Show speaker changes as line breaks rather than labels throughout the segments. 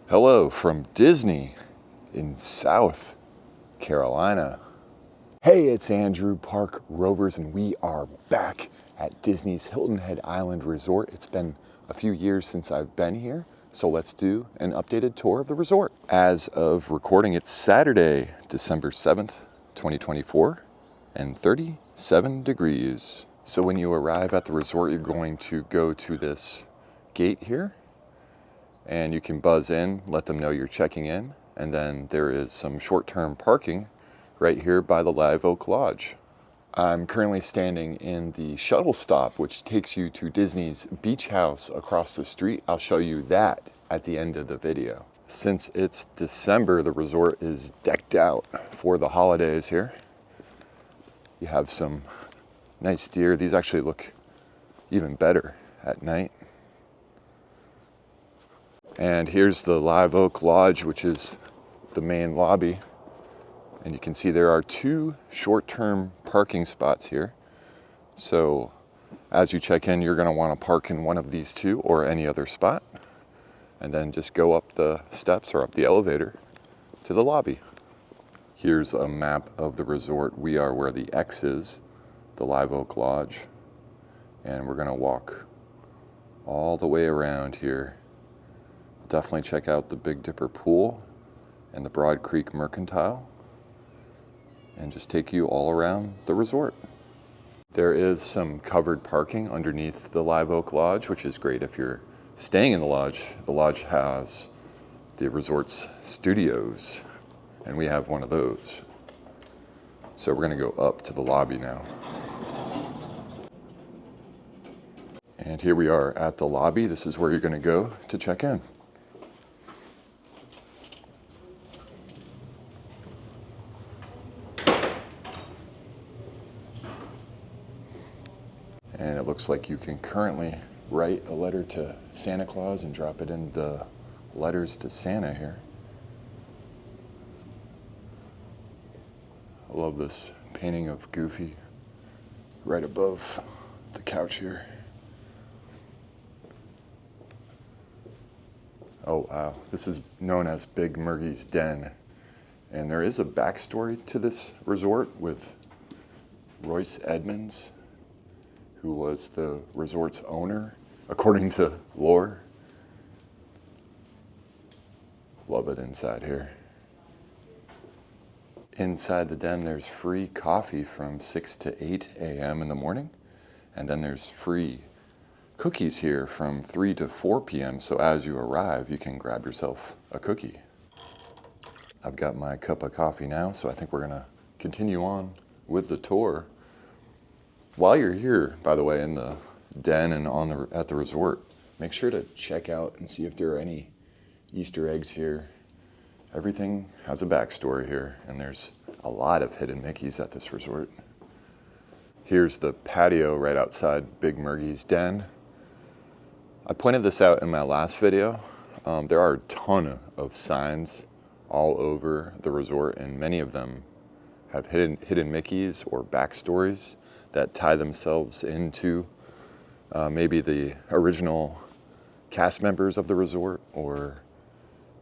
Hello from Disney in South Carolina. Hey, it's Andrew, Park Rovers, and we are back at Disney's Hilton Head Island Resort. It's been a few years since I've been here, so let's do an updated tour of the resort. As of recording, it's Saturday, December 7th, 2024, and 37 degrees. So when you arrive at the resort, you're going to go to this gate here, and you can buzz in, let them know you're checking in, and then there is some short-term parking right here by the Live Oak Lodge. I'm currently standing in the shuttle stop, which takes you to Disney's beach house across the street. I'll show you that at the end of the video. Since it's December, the resort is decked out for the holidays here. You have some nice deer. These actually look even better at night. And here's the Live Oak Lodge, which is the main lobby. And you can see there are two short-term parking spots here. So as you check in, you're going to want to park in one of these two or any other spot. And then just go up the steps or up the elevator to the lobby. Here's a map of the resort. We are where the X is, the Live Oak Lodge. And we're going to walk all the way around here. Definitely check out the Big Dipper Pool and the Broad Creek Mercantile, and just take you all around the resort. There is some covered parking underneath the Live Oak Lodge, which is great if you're staying in the lodge. The lodge has the resort's studios, and we have one of those. So we're going to go up to the lobby now. And here we are at the lobby. This is where you're going to go to check in. And it looks like you can currently write a letter to Santa Claus and drop it in the letters to Santa here. I love this painting of Goofy right above the couch here. Oh wow, this is known as Big Murgy's Den. And there is a backstory to this resort with Royce Edmonds, who was the resort's owner, according to lore. Love it inside here. Inside the den, there's free coffee from 6 to 8 a.m. in the morning. And then there's free cookies here from 3 to 4 p.m. So as you arrive, you can grab yourself a cookie. I've got my cup of coffee now, so I think we're gonna continue on with the tour. While you're here, by the way, in the den and at the resort, make sure to check out and see if there are any Easter eggs here. Everything has a backstory here, and there's a lot of hidden Mickeys at this resort. Here's the patio right outside Big Murgy's Den. I pointed this out in my last video. There are a ton of signs all over the resort, and many of them have hidden Mickeys or backstories that tie themselves into maybe the original cast members of the resort or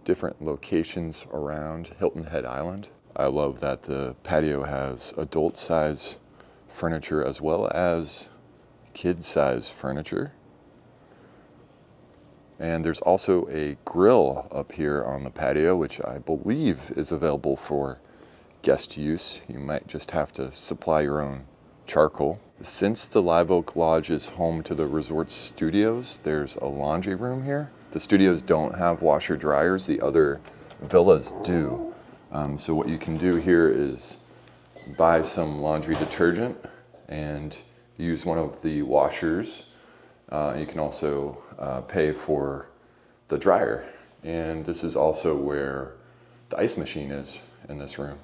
different locations around Hilton Head Island. I love that the patio has adult-size furniture as well as kid-size furniture. And there's also a grill up here on the patio, which I believe is available for guest use. You might just have to supply your own charcoal. Since the Live Oak Lodge is home to the resort's studios, there's a laundry room here. The studios don't have washer dryers, the other villas do. So what you can do here is buy some laundry detergent and use one of the washers. You can also pay for the dryer. And this is also where the ice machine is in this room.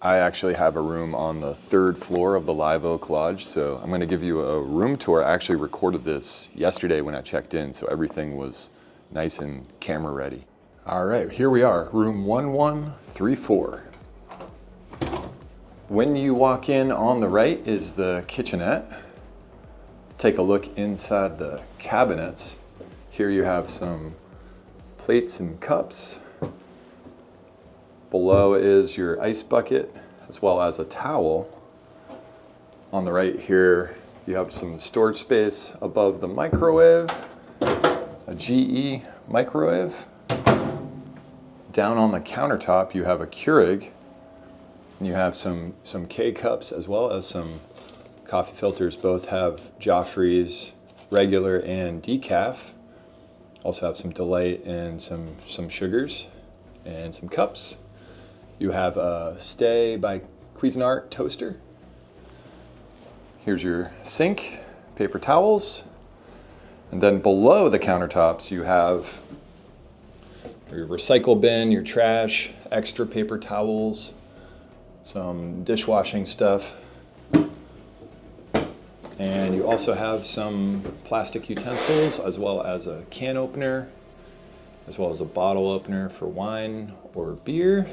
I actually have a room on the 3rd floor of the Live Oak Lodge, so I'm going to give you a room tour. I actually recorded this yesterday when I checked in, so everything was nice and camera ready. All right, here we are, room 1134. When you walk in, on the right is the kitchenette. Take a look inside the cabinets. Here you have some plates and cups. Below is your ice bucket, as well as a towel. On the right here, you have some storage space above the microwave, a GE microwave. Down on the countertop, you have a Keurig, and you have some K-cups as well as some coffee filters. Both have Joffrey's regular and decaf. Also have some Delight and some sugars and some cups. You have a Stay by Cuisinart toaster. Here's your sink, paper towels, and then below the countertops you have your recycle bin, your trash, extra paper towels, some dishwashing stuff, and you also have some plastic utensils as well as a can opener, as well as a bottle opener for wine or beer,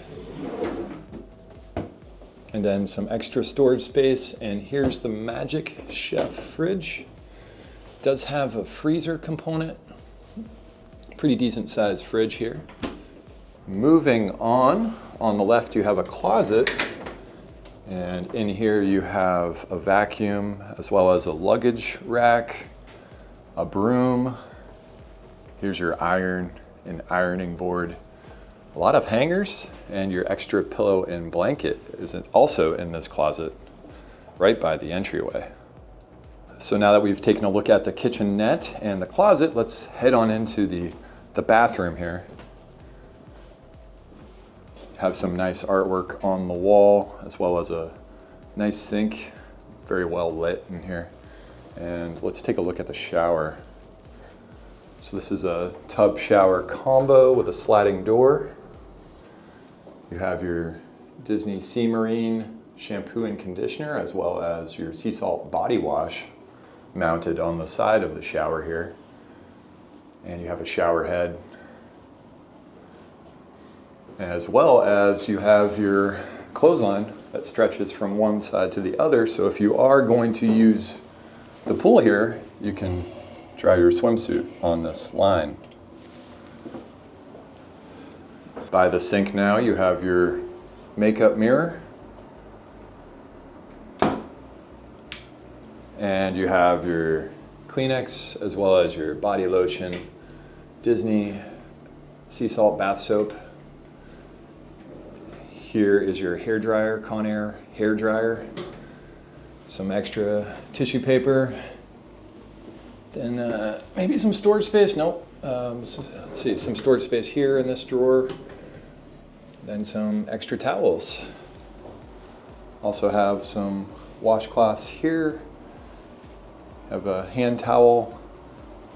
and then some extra storage space. And here's the Magic Chef fridge. It does have a freezer component. Pretty decent sized fridge here. Moving on the left you have a closet, and in here you have a vacuum as well as a luggage rack, a broom. Here's your iron and ironing board. A lot of hangers, and your extra pillow and blanket is also in this closet right by the entryway. So now that we've taken a look at the kitchenette and the closet, let's head on into the bathroom here. Have some nice artwork on the wall, as well as a nice sink, very well lit in here. And let's take a look at the shower. So this is a tub shower combo with a sliding door. You have your Disney Sea Marine shampoo and conditioner, as well as your sea salt body wash mounted on the side of the shower here. And you have a shower head, as well as you have your clothesline that stretches from one side to the other. So if you are going to use the pool here, you can dry your swimsuit on this line. By the sink now, you have your makeup mirror, and you have your Kleenex as well as your body lotion, Disney sea salt bath soap. Here is your hair dryer, Conair hair dryer, some extra tissue paper, then maybe some storage space. Nope. So let's see, some storage space here in this drawer, then some extra towels. Also have some washcloths here. Have a hand towel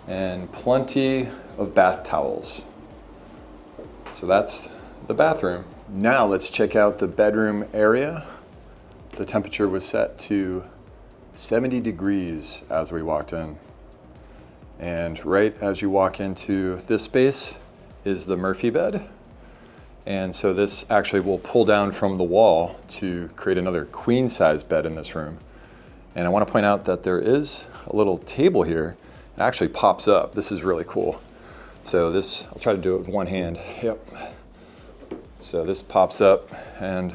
and plenty of bath towels. So that's the bathroom. Now let's check out the bedroom area. The temperature was set to 70 degrees as we walked in. And right as you walk into this space is the Murphy bed. And so this actually will pull down from the wall to create another queen size bed in this room. And I want to point out that there is a little table here. It actually pops up. This is really cool. So this, I'll try to do it with one hand. Yep. So this pops up and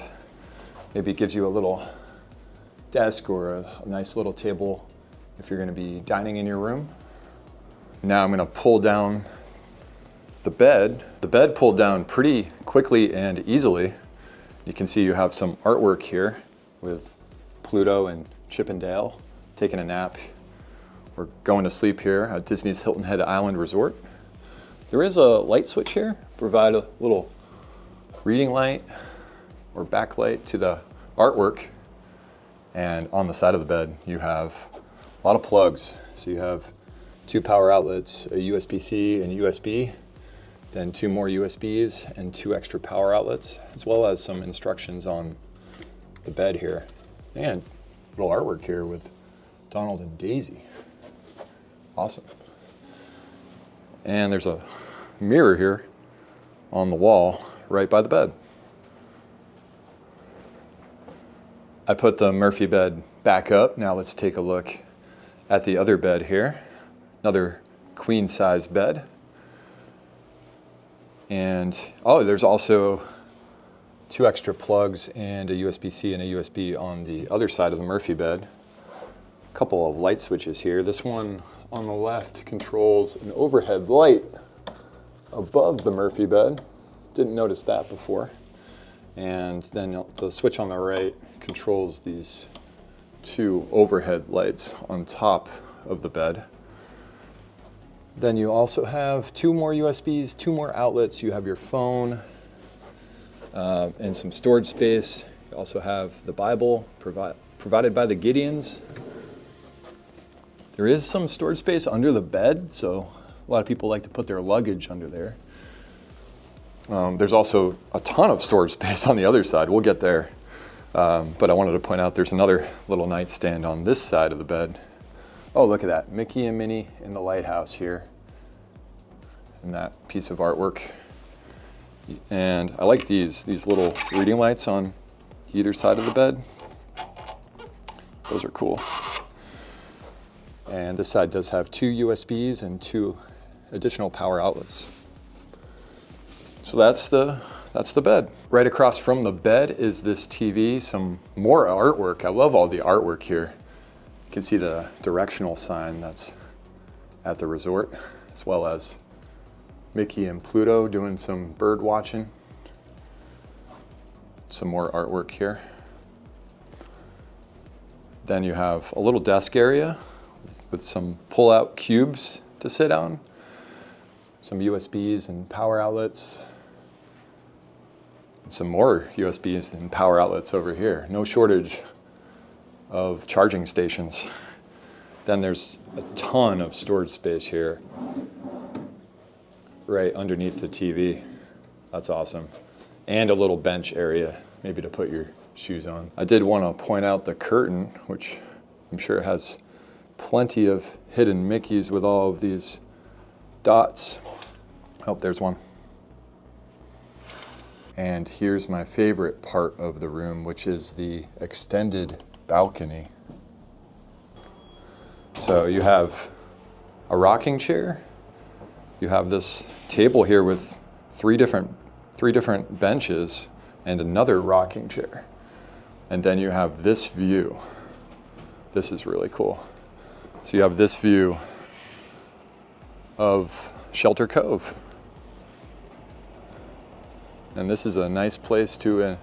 maybe it gives you a little desk or a nice little table if you're going to be dining in your room. Now I'm going to pull down the bed. The bed pulled down pretty quickly and easily. You can see you have some artwork here with Pluto and Chip and Dale taking a nap. We're going to sleep here at Disney's Hilton Head Island Resort. There is a light switch here, provide a little reading light or backlight to the artwork. And on the side of the bed, you have a lot of plugs. So you have 2 power outlets, a USB-C and USB, then 2 more USBs and 2 extra power outlets, as well as some instructions on the bed here. And a little artwork here with Donald and Daisy. Awesome. And there's a mirror here on the wall right by the bed. I put the Murphy bed back up. Now let's take a look at the other bed here. Another queen size bed.
And oh, there's also 2 extra plugs and a USB-C and a USB on the other side of the Murphy bed. A couple of light switches here. This one on the left controls an overhead light above the Murphy bed. Didn't notice that before. And then the switch on the right controls these 2 overhead lights on top of the bed. Then you also have 2 more USBs, 2 more outlets. You have your phone and some storage space. You also have the Bible provided by the Gideons. There is some storage space under the bed, so a lot of people like to put their luggage under there. There's also a ton of storage space on the other side. We'll get there. But I wanted to point out there's another little nightstand on this side of the bed. Oh, look at that. Mickey and Minnie in the lighthouse here. And that piece of artwork. And I like these little reading lights on either side of the bed. Those are cool. And this side does have 2 USBs and 2 additional power outlets. So that's the bed. Right across from the bed is this TV, some more artwork. I love all the artwork here. You can see the directional sign that's at the resort, as well as Mickey and Pluto doing some bird watching. Some more artwork here. Then you have a little desk area with some pull-out cubes to sit on, some USBs and power outlets, and some more USBs and power outlets over here. No shortage of charging stations. Then there's a ton of storage space here, right underneath the TV. That's awesome. And a little bench area, maybe to put your shoes on. I did want to point out the curtain, which I'm sure has plenty of hidden Mickeys with all of these dots. Oh, there's one. And here's my favorite part of the room, which is the extended balcony. So you have a rocking chair. You have this table here with three different benches and another rocking chair. And then you have this view. This is really cool. So you have this view of Shelter Cove. And this is a nice place to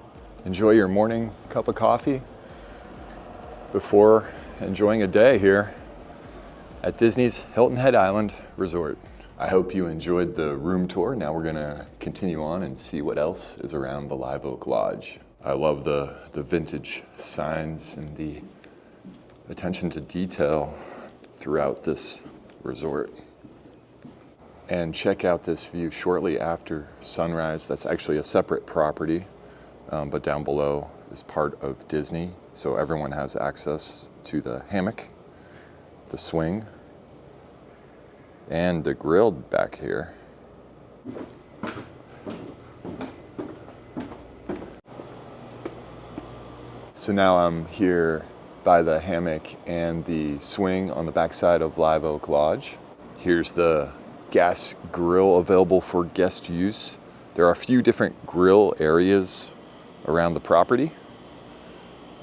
enjoy your morning cup of coffee before enjoying a day here at Disney's Hilton Head Island Resort. I hope you enjoyed the room tour. Now we're gonna continue on and see what else is around the Live Oak Lodge. I love the vintage signs and the attention to detail throughout this resort. And check out this view shortly after sunrise. That's actually a separate property, but down below is part of Disney. So everyone has access to the hammock, the swing, and the grill back here. So now I'm here by the hammock and the swing on the backside of Live Oak Lodge. Here's the gas grill available for guest use. There are a few different grill areas around the property.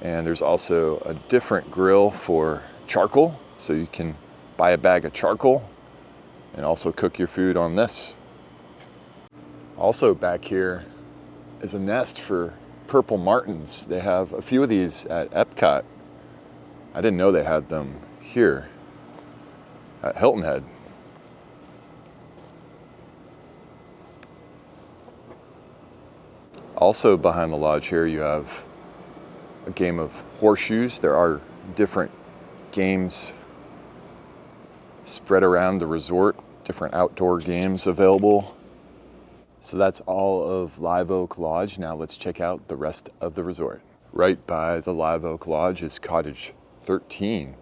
And there's also a different grill for charcoal. So you can buy a bag of charcoal and also cook your food on this. Also back here is a nest for purple martins. They have a few of these at Epcot. I didn't know they had them here at Hilton Head. Also behind the lodge here, you have a game of horseshoes. There are different games spread around the resort, different outdoor games available. So that's all of Live Oak Lodge. Now let's check out the rest of the resort. Right by the Live Oak Lodge is Cottage 13.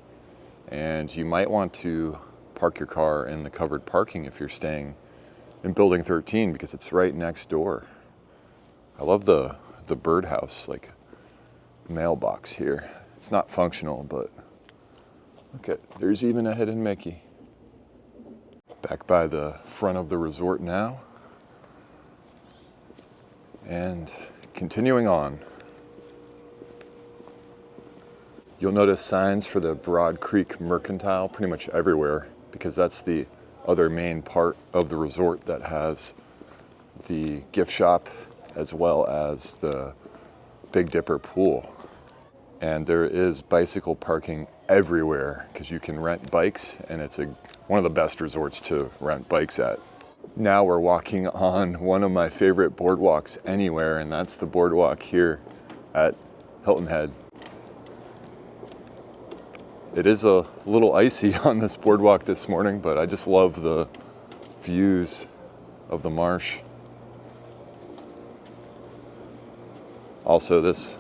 And you might want to park your car in the covered parking if you're staying in Building 13 because it's right next door. I love the birdhouse, like mailbox here. It's not functional, but look at, there's even a hidden Mickey. Back by the front of the resort now.
And continuing on, you'll notice signs for the Broad Creek Mercantile pretty much everywhere, because that's the other main part of the resort that has the gift shop as well as the Big Dipper pool. And there is bicycle parking everywhere because you can rent bikes, and it's one of the best resorts to rent bikes at. Now we're walking on one of my favorite boardwalks anywhere, and that's the boardwalk here at Hilton Head. It is a little icy on this boardwalk this morning, but I just love the views of the marsh. Also, this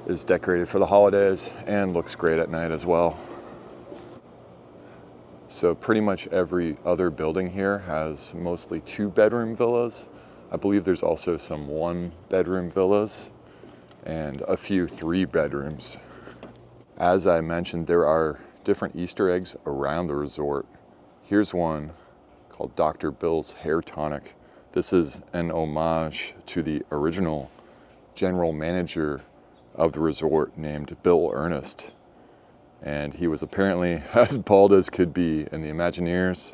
is decorated for the holidays and looks great at night as well. So pretty much every other building here has mostly 2-bedroom villas. I believe there's also some 1-bedroom villas and a few 3 bedrooms. As I mentioned, there are different Easter eggs around the resort. Here's one called Dr. Bill's Hair Tonic. This is an homage to the original general manager of the resort named Bill Ernest. And he was apparently as bald as could be, and the Imagineers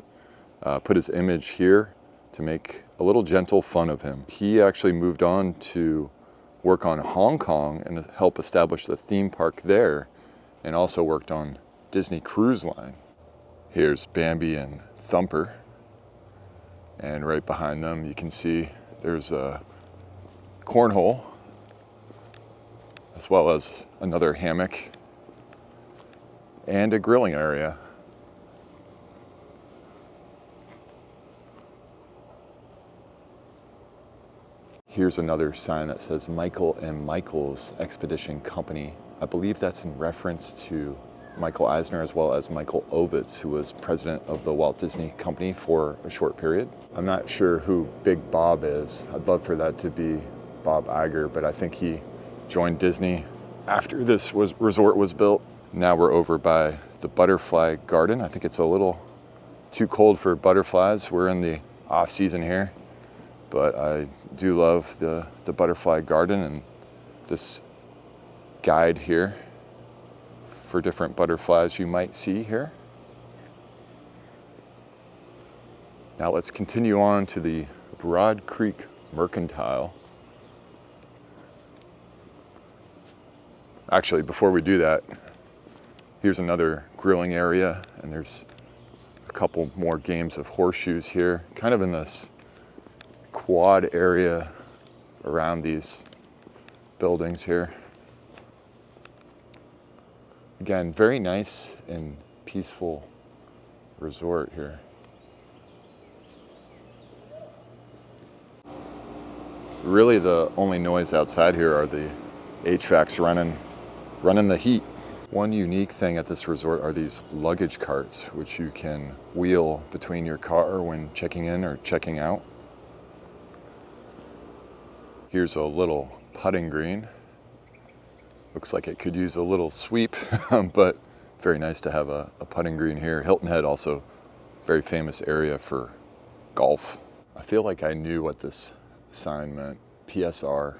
put his image here to make a little gentle fun of him. He actually moved on to work on Hong Kong and help establish the theme park there, and also worked on Disney Cruise Line. Here's Bambi and Thumper. And right behind them, you can see there's a cornhole, as well as another hammock and a grilling area. Here's another sign that says Michael and Michael's Expedition Company. I believe that's in reference to Michael Eisner as well as Michael Ovitz, who was president of the Walt Disney Company for a short period. I'm not sure who Big Bob is. I'd love for that to be Bob Iger, but I think he joined Disney after this resort was built. Now we're over by the Butterfly Garden. I think it's a little too cold for butterflies. We're in the off season here, but I do love the Butterfly Garden and this guide here for different butterflies you might see here. Now let's continue on to the Broad Creek Mercantile. Actually, before we do that, here's another grilling area, and there's a couple more games of horseshoes here, kind of in this quad area around these buildings here. Again, very nice and peaceful resort here. Really, the only noise outside here are the HVACs running the heat. One unique thing at this resort are these luggage carts, which you can wheel between your car when checking in or checking out. Here's a little putting green. Looks like it could use a little sweep, but very nice to have a putting green here. Hilton Head, also very famous area for golf. I feel like I knew what this sign meant, PSR.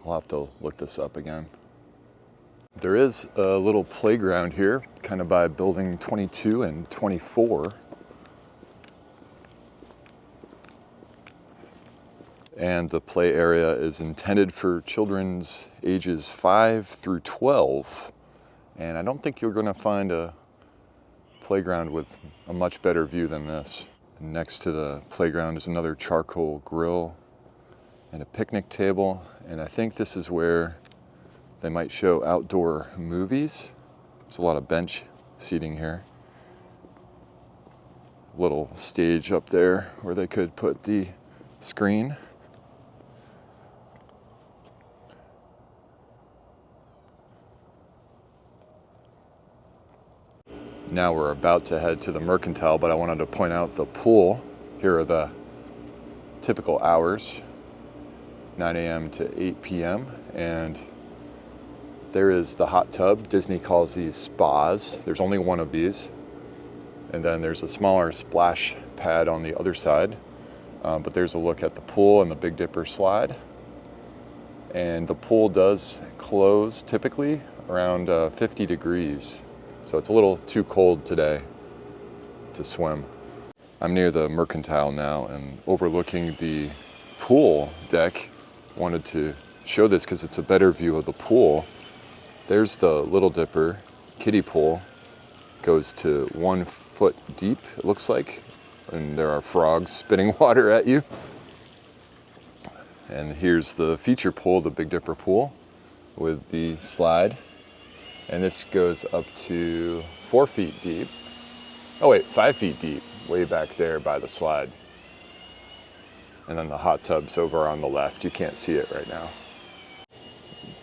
I'll have to look this up again. There is a little playground here, kind of by building 22 and 24. And the play area is intended for children's ages 5 through 12. And I don't think you're going to find a playground with a much better view than this. And next to the playground is another charcoal grill and a picnic table. And I think this is where they might show outdoor movies. There's a lot of bench seating here. Little stage up there where they could put the screen. Now we're about to head to the Mercantile, but I wanted to point out the pool. Here are the typical hours, 9 a.m. to 8 p.m. And there is the hot tub. Disney calls these spas. There's only one of these. And then there's a smaller splash pad on the other side. But there's a look at the pool and the Big Dipper slide. And the pool does close typically around 50 degrees. So it's a little too cold today to swim. I'm near the Mercantile now and overlooking the pool deck. Wanted to show this because it's a better view of the pool. There's the Little Dipper kiddie pool. Goes to 1 foot deep, it looks like. And there are frogs spitting water at you. And here's the feature pool, the Big Dipper pool with the slide. And this goes up to 4 feet deep. Oh wait, 5 feet deep, way back there by the slide. And then the hot tub's over on the left. You can't see it right now.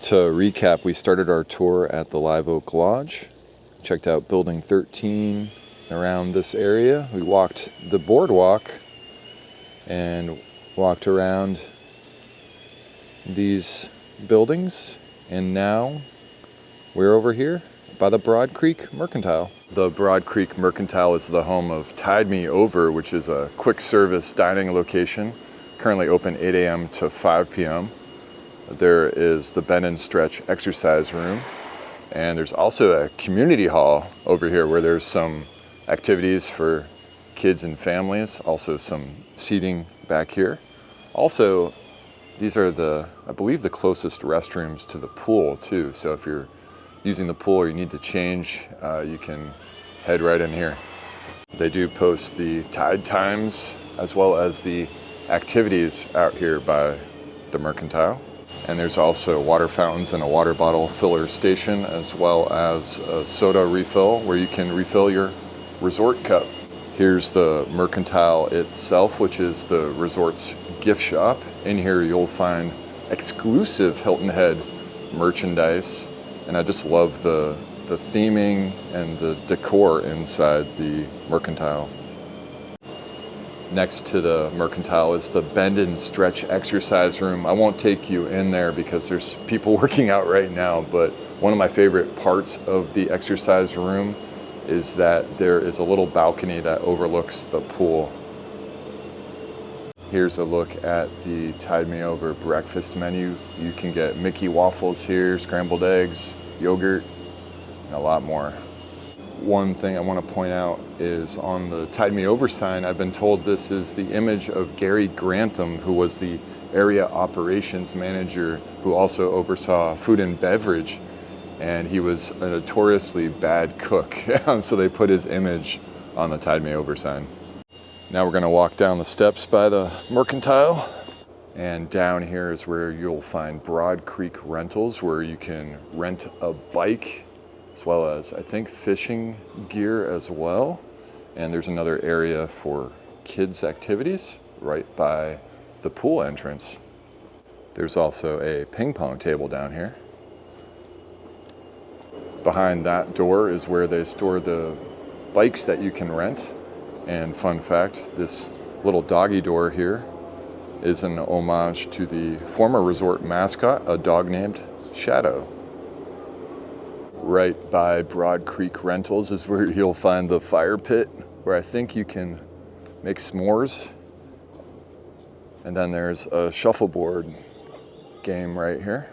To recap, we started our tour at the Live Oak Lodge. Checked out Building 13 around this area. We walked the boardwalk and walked around these buildings, and now we're over here by the Broad Creek Mercantile. The Broad Creek Mercantile is the home of Tide Me Over, which is a quick service dining location, currently open 8 a.m. to 5 p.m. There is the Bend and Stretch exercise room, and there's also a community hall over here where there's some activities for kids and families, also some seating back here. Also, these are I believe the closest restrooms to the pool too. So if you're using the pool or you need to change, you can head right in here. They do post the tide times as well as the activities out here by the Mercantile. And there's also water fountains and a water bottle filler station, as well as a soda refill where you can refill your resort cup. Here's the Mercantile itself, which is the resort's gift shop. In here you'll find exclusive Hilton Head merchandise, and I just love the theming and the decor inside the Mercantile. Next to the Mercantile is the Bend and Stretch exercise room. I won't take you in there because there's people working out right now, but one of my favorite parts of the exercise room is that there is a little balcony that overlooks the pool. Here's a look at the Tide Me Over breakfast menu. You can get Mickey waffles here, scrambled eggs, yogurt, and a lot more. One thing I want to point out is on the Tide Me Over sign, I've been told this is the image of Gary Grantham, who was the area operations manager who also oversaw food and beverage, and he was a notoriously bad cook. So they put his image on the Tide Me Over sign. Now we're going to walk down the steps by the Mercantile, and down here is where you'll find Broad Creek Rentals, where you can rent a bike as well as, I think, fishing gear as well. And there's another area for kids' activities right by the pool entrance. There's also a ping pong table down here. Behind that door is where they store the bikes that you can rent. And fun fact, this little doggy door here is an homage to the former resort mascot, a dog named Shadow. Right by Broad Creek Rentals is where you'll find the fire pit, where I think you can make s'mores. And then there's a shuffleboard game right here.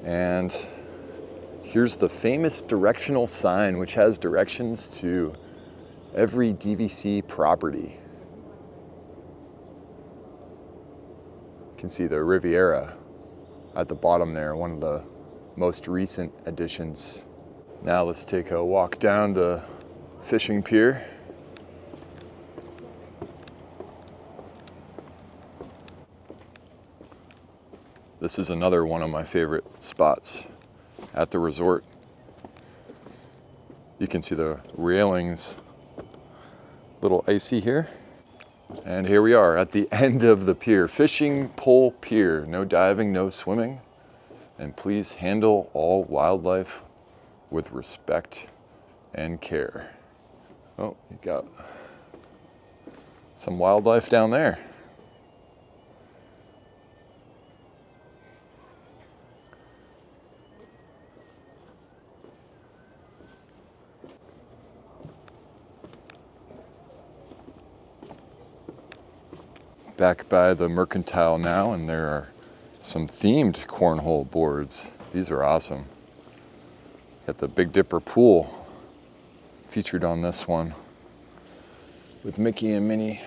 And here's the famous directional sign, which has directions to every DVC property. You can see the Riviera at the bottom there, one of the most recent additions. Now let's take a walk down the fishing pier. This is another one of my favorite spots at the resort. You can see the railings, a little icy here. And here we are at the end of the pier, Fishing Pole Pier. No diving, no swimming. And please handle all wildlife with respect and care. Oh, you got some wildlife down there. back by the Mercantile now, and there are some themed cornhole boards. These are awesome. Got the Big Dipper pool featured on this one with Mickey and Minnie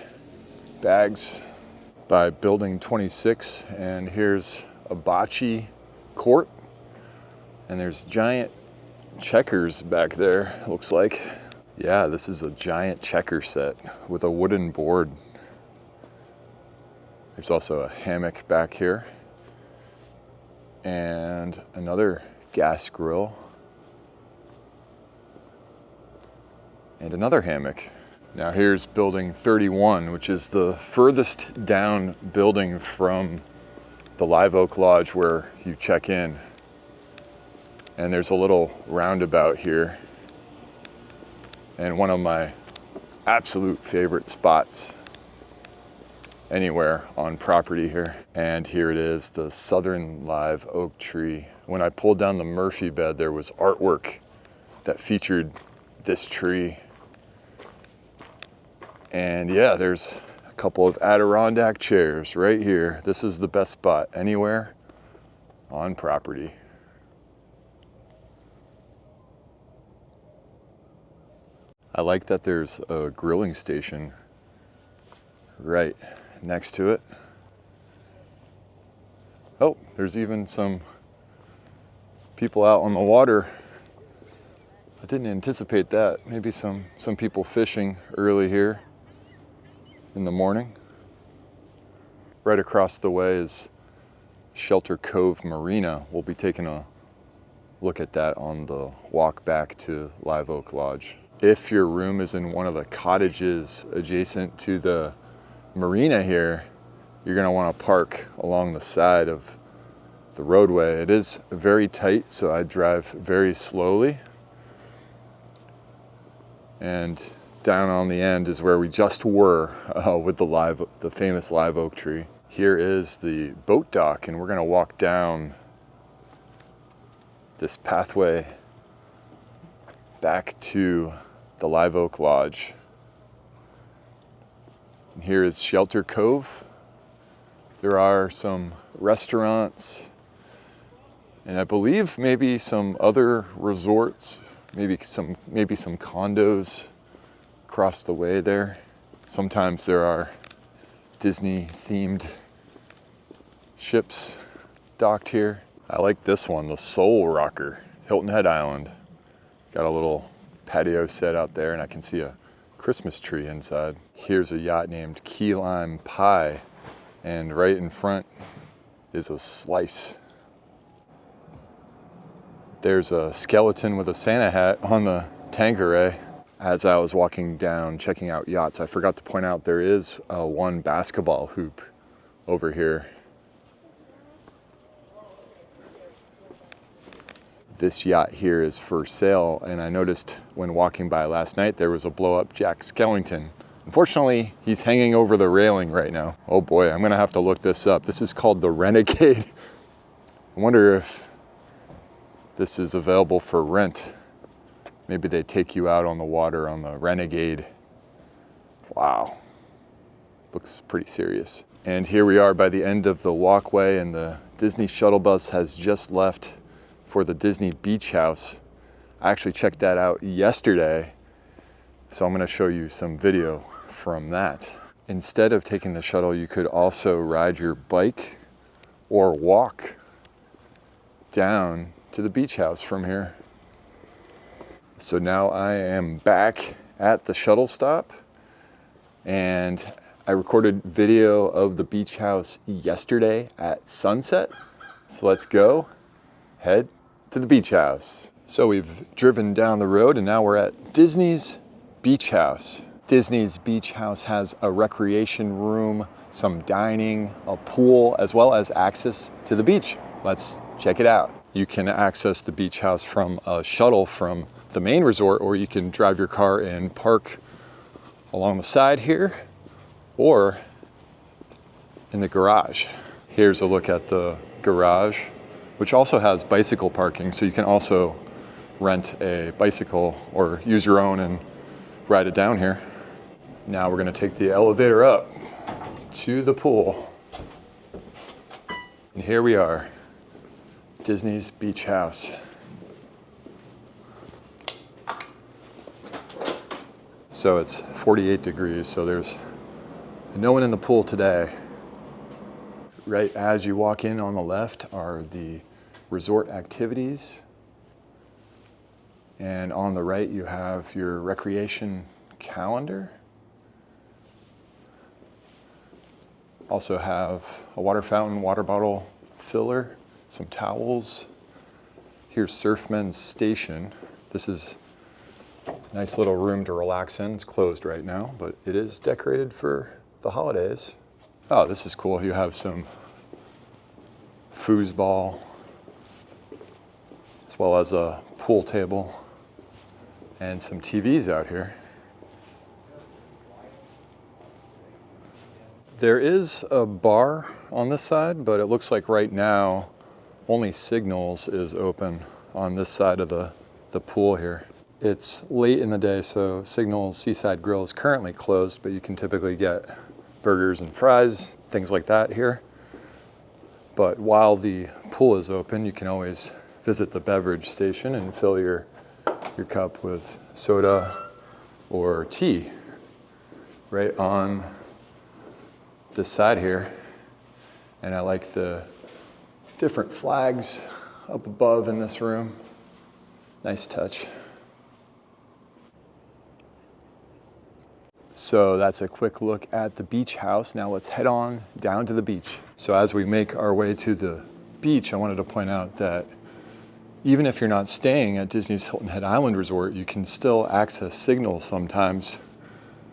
bags by Building 26. And here's a bocce court, and there's giant checkers back there, looks like. Yeah, this is a giant checker set with a wooden board. There's also a hammock back here and another gas grill and another hammock. Now here's Building 31, which is the furthest down building from the Live Oak Lodge where you check in. And there's a little roundabout here, and one of my absolute favorite spots anywhere on property here. And here it is, the Southern Live Oak Tree. When I pulled down the Murphy bed, there was artwork that featured this tree. And yeah, there's a couple of Adirondack chairs right here. This is the best spot anywhere on property. I like that there's a grilling station right next to it. Oh, there's even some people out on the water. I didn't anticipate that. Maybe some people fishing early here in the morning. Right across the way is Shelter Cove Marina. We'll be taking a look at that on the walk back to Live Oak Lodge. If your room is in one of the cottages adjacent to the marina here, you're going to want to park along the side of the roadway. It is very tight, so I drive very slowly. And down on the end is where we just were with the famous Live Oak Tree. Here is the boat dock, and we're going to walk down this pathway back to the Live Oak Lodge. And here is Shelter Cove. There are some restaurants, and I believe maybe some other resorts, maybe some condos across the way there. Sometimes there are Disney themed ships docked here. I like this one, the Soul Rocker, Hilton Head Island. Got a little patio set out there, and I can see a Christmas tree inside. Here's a yacht named Key Lime Pie, and right in front is a slice. There's a skeleton with a Santa hat on the Tanqueray. As I was walking down checking out yachts, I forgot to point out there is one basketball hoop over here. This yacht here is for sale, and I noticed when walking by last night there was a blow-up Jack Skellington. Unfortunately, he's hanging over the railing right now. Oh boy, I'm gonna have to look this up. This is called the Renegade. I wonder if this is available for rent. Maybe they take you out on the water on the Renegade. Wow, looks pretty serious. And here we are by the end of the walkway, and the Disney shuttle bus has just left for the Disney Beach House. I actually checked that out yesterday, so I'm going to show you some video from that. Instead of taking the shuttle, you could also ride your bike or walk down to the beach house from here. So now I am back at the shuttle stop, and I recorded video of the beach house yesterday at sunset. So let's go head to the beach house. So we've driven down the road, and now we're at Disney's Beach House. Disney's Beach House has a recreation room, some dining, a pool, as well as access to the beach. Let's check it out. You can access the beach house from a shuttle from the main resort, or you can drive your car and park along the side here or in the garage. Here's a look at the garage, which also has bicycle parking, so you can also rent a bicycle or use your own and ride it down here. Now we're going to take the elevator up
to the pool. And here we are, Disney's beach house. So it's 48 degrees, so there's no one in the pool today. Right as you walk in on the left are the resort activities. And on the right you have your recreation calendar. Also have a water fountain, water bottle filler, some towels. Here's Surfman's Station. This is a nice little room to relax in. It's closed right now, but it is decorated for the holidays. Oh, this is cool. You have some foosball, as well as a pool table and some TVs out here. There is a bar on this side, but it looks like right now only Signals is open on this side of the pool here. It's late in the day, so Signals Seaside Grill is currently closed, but you can typically get burgers and fries, things like that here. But while the pool is open, you can always visit the beverage station and fill your cup with soda or tea right on this side here. And I like the different flags up above in this room. Nice touch. So that's a quick look at the beach house. Now let's head on down to the beach. So as we make our way to the beach, I wanted to point out that even if you're not staying at Disney's Hilton Head Island Resort, you can still access Signals sometimes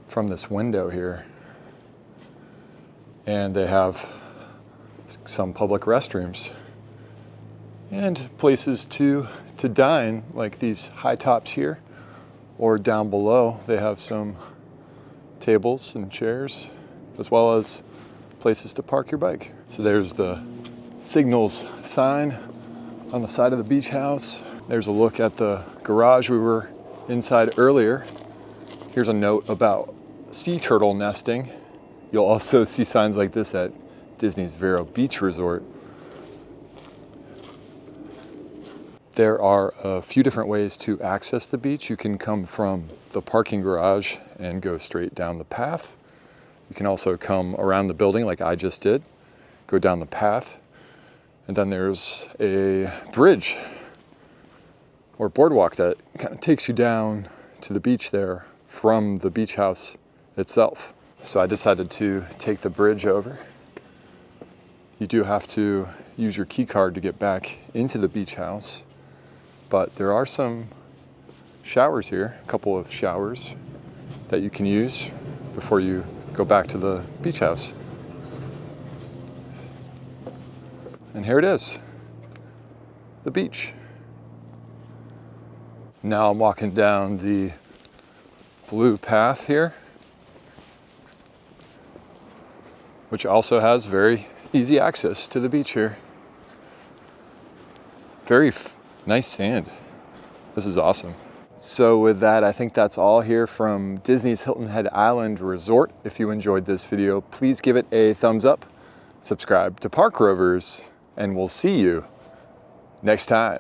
from this window here. And they have some public restrooms and places to dine, like these high tops here, or down below they have some tables and chairs, as well as places to park your bike. So there's the Signals sign on the side of the beach house. There's a look at the garage we were inside earlier. Here's a note about sea turtle nesting. You'll also see signs like this at Disney's Vero Beach Resort. There are a few different ways to access the beach. You can come from the parking garage and go straight down the path. You can also come around the building like I just did, go down the path. And then there's a bridge or boardwalk that kind of takes you down to the beach there from the beach house itself. So I decided to take the bridge over. You do have to use your key card to get back into the beach house, but there are some showers here, a couple of showers that you can use before you go back to the beach house. And here it is, the beach. Now I'm walking down the blue path here, which also has very easy access to the beach here. Very nice sand. This is awesome. So with that, I think that's all here from Disney's Hilton Head Island Resort. If you enjoyed this video, please give it a thumbs up, subscribe to Park Rovers, and we'll see you next time.